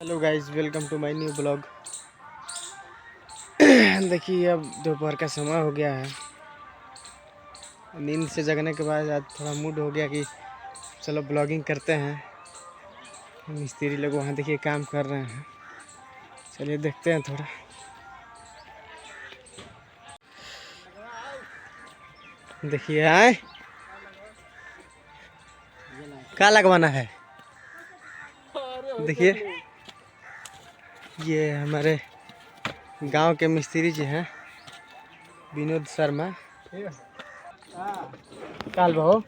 Hello guys, welcome to my new blog. देखिए अब दोपहर का समय हो गया है। नींद से जगने के बाद आज थोड़ा मूड हो गया कि चलो ब्लॉगिंग करते हैं। मिस्त्री लोग वहाँ देखिए काम कर रहे हैं, चलिए देखते हैं थोड़ा। देखिए आए क्या लगवाना है। देखिए ये हमारे गांव के मिस्त्री जी हैं, विनोद शर्मा। काल बहु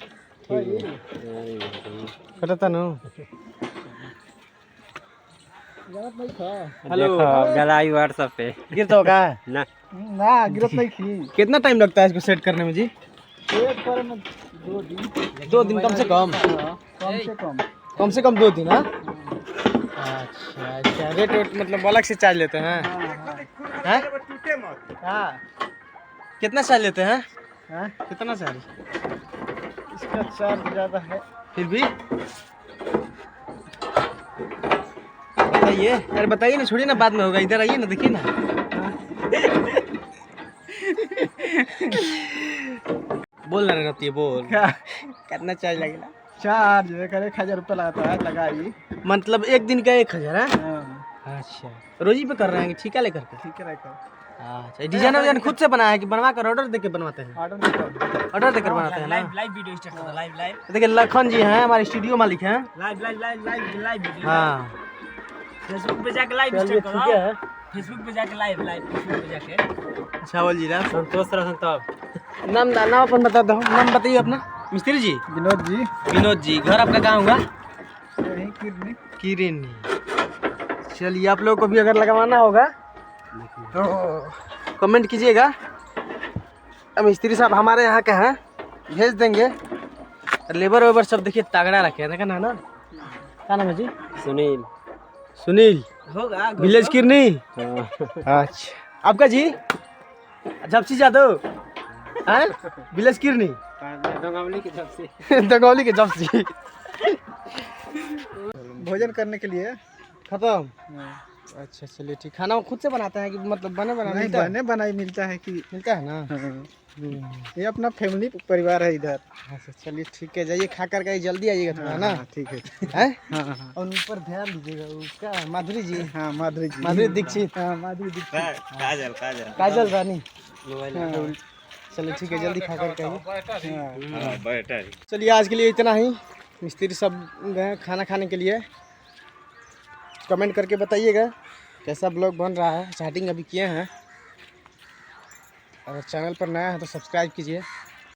कटता हेलो गलाई व्हाट्सएप पे गिरता होगा ना गिरत नहीं थी। कितना टाइम लगता है इसको सेट करने में जी? सेट करे में 2 दिन कम से कम? कम से कम 2 दिन। हाँ अच्छा अच्छा। रेट मतलब अलग से चार्ज लेते हैं? हैं? हाँ कितना चार्ज लेते हैं? हाँ कितना चार्ज? इसका चार्ज ज़्यादा है। फिर भी बताइए। अरे बताइए ना, छोड़िए ना, बाद में होगा। इधर आइए ना, देखिए ना। बोल ना रहती है, बोल कितना चार्ज लगेगा? चार्ज 1000 रुपये लगाता है, लगाई। मतलब एक दिन का 1000 है? अच्छा, रोजी पे कर रहे हैं कि ठेका लेकर के? ठीक है। अच्छा, डिजाइन खुद से बनाया है कि बनवा कर ऑर्डर देके बनवाते हैं? ऑर्डर देकर बनाते हैं ना। लाइव वीडियो स्टार्ट कर दो। लाइव देखिए लखन जी हैं हमारे स्टूडियो मालिक हैं। Live video. हाँ फेसबुक पे जाके लाइव चलिए स्टार्ट ठीक करो। है। फेसबुक पे जाके लाइव फेसबुक पे जाके अच्छा बोल जी राम। संतोष रसन तब नाम अपन बता दो। नाम बताइए अपना। मिस्त्री जी विनोद जी। विनोद जी। घर आपका कहाँ हुआ? यही किरनी। किरिनी। चलिए आप लोग को भी अगर लगवाना होगा तो कमेंट कीजिएगा। अब मिस्त्री साहब हमारे यहाँ के हैं, भेज देंगे। लेबर वेबर सब देखिए तगड़ा रखे हैं ना। क्या नाम है जी? सुनील होगा विलेज किरनी। अच्छा आपका जी? झपसी जादव हैं? विलेज किरनी दंगावली की तरफ से दंगौली के झपसी। भोजन करने के लिए खत्म। अच्छा चलिए ठीक। खाना वो खुद से बनाते हैं कि मतलब बने बना नहीं, मिलता है? बने बनाई मिलता है कि मिलता है ना। ये अपना फैमिली परिवार है इधर। अच्छा चलिए ठीक है, जाइए खा कर के जल्दी आइएगा थोड़ा ना। ठीक है। हैं? हाँ। और ऊपर ध्यान दीजिएगा। उसका माधुरी जी। हाँ माधुरी जी। माधुरी दीक्षित। हाँ माधुरी दीक्षित। काजल रानी। हाँ। चलिए ठीक है, जल्दी खा कर के आइए। हाँ। चलिए आज के लिए इतना ही। मिस्त्री सब गए खाना खाने के लिए। कमेंट करके बताइएगा कैसा ब्लॉग बन रहा है। स्टार्टिंग अभी किए हैं। अगर चैनल पर नया है तो सब्सक्राइब कीजिए।